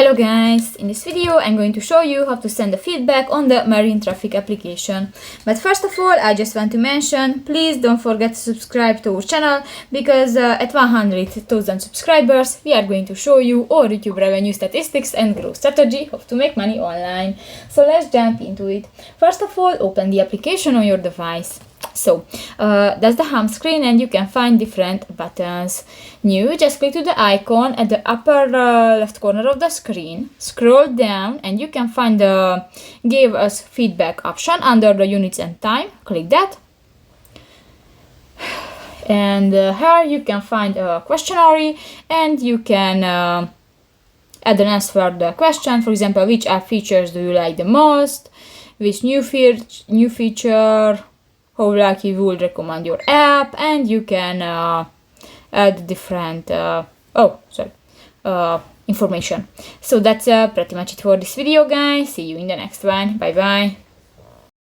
Hello guys, in this video I'm going to show you how to send a feedback on the marine traffic application. But first of all, I just want to mention, please don't forget to subscribe to our channel, because at 100,000 subscribers we are going to show you our YouTube revenue statistics and growth strategy, how to make money online. So let's jump into it. First of all, open the application on your device. So that's the home screen, and you can find different buttons. New, just click to the icon at the upper left corner of the screen, scroll down, and you can find the give us feedback option under the units and time. Click that, and here you can find a questionnaire, and you can add an answer for the question. For example, which app features do you like the most, which new feature, how like you would recommend your app, and you can add different information. So that's pretty much it for this video, guys. See you in the next one. Bye bye.